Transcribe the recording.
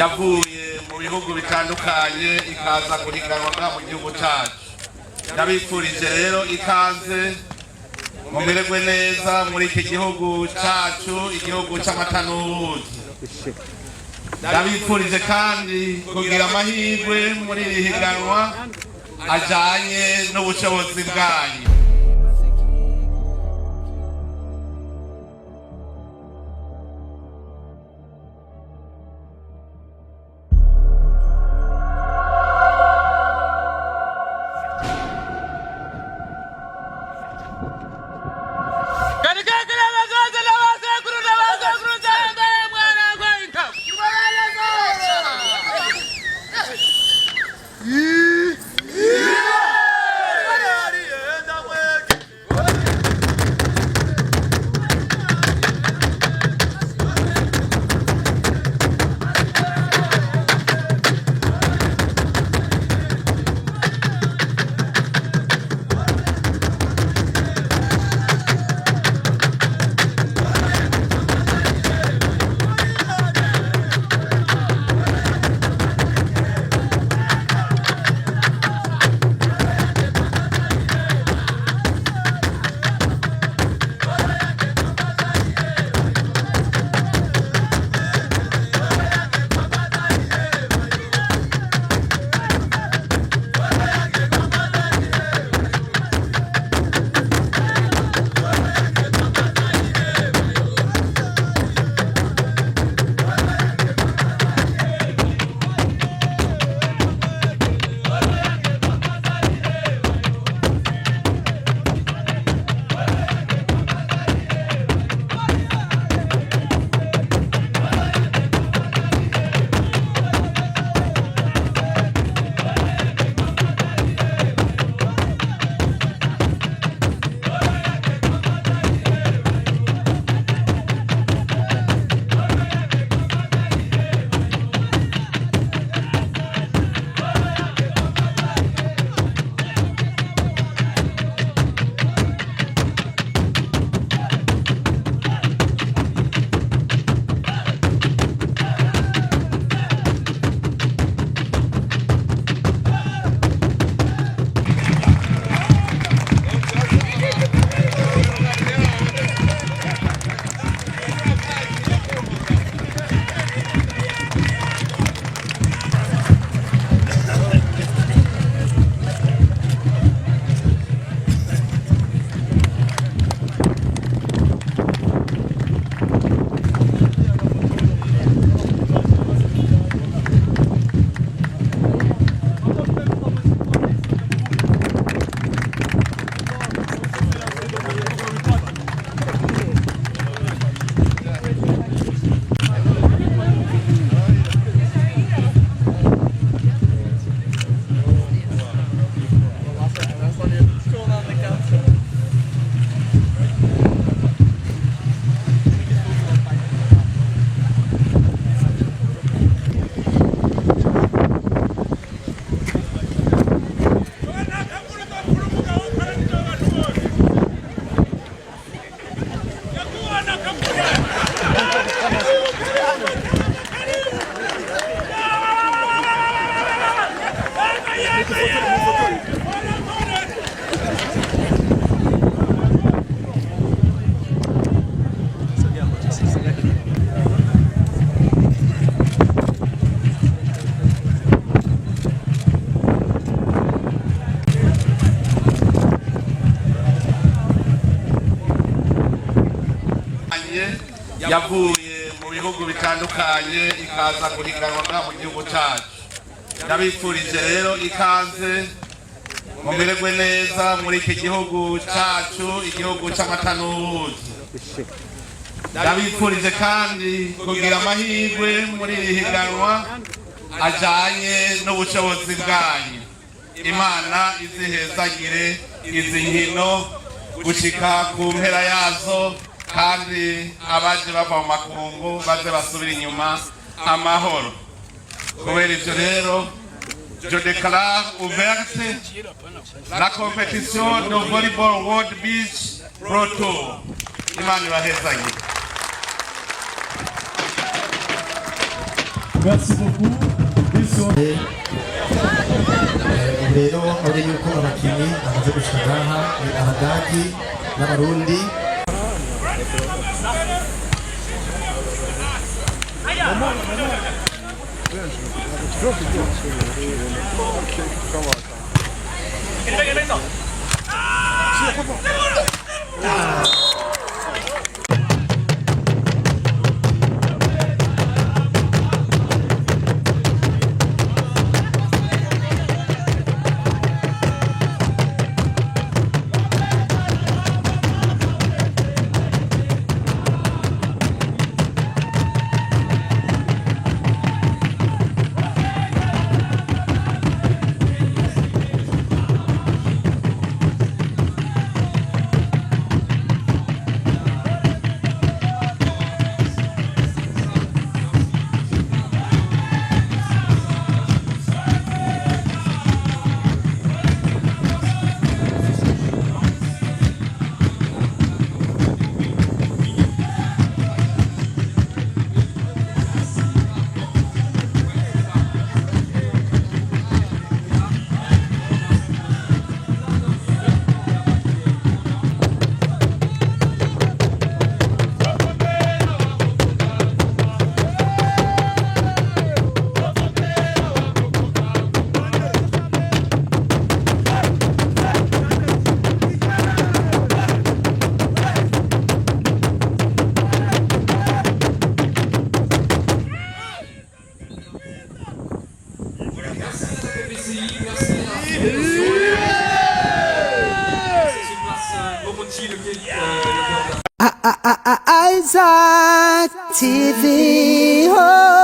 yavuye mu bihugu bitandukanye ikaza guhiganwa mu gihugu cyacu. Ndabifurije rero ikaze mumererwe neza muri iki gihugu cyacu, igihugu cy'amata n'ubuki. Ndabifurije kandi kugira amahirwe muri iri higanwa ajyanye n'ubushobozi bwanyu. yavuye mu bihugu bitandukanye ikaza guhiganwa mu gihugu cyacu. Ndabifurije rero ikaze mumererwe neza muri iki gihugu cyacu, igihugu cy'amata n'ubuki. Ndabifurije kandi kugira amahirwe muri iri higanwa ajyanye n'ubushobozi bwanyu. Imana izihezagire izi nkino gushika ku mpera yazo, kandi abaje bava mu makungu baze basubira inyuma amahoro. Kubera ivyo rero, je déclare ouverte la compétition de volleyball World Beach Pro Tour. Imana ibahezagire. Merci beaucoup. rero aho yuko abakinnyi bamaze gushika ngaha ni abadagi n'abarundi. Isaac TV. Oh.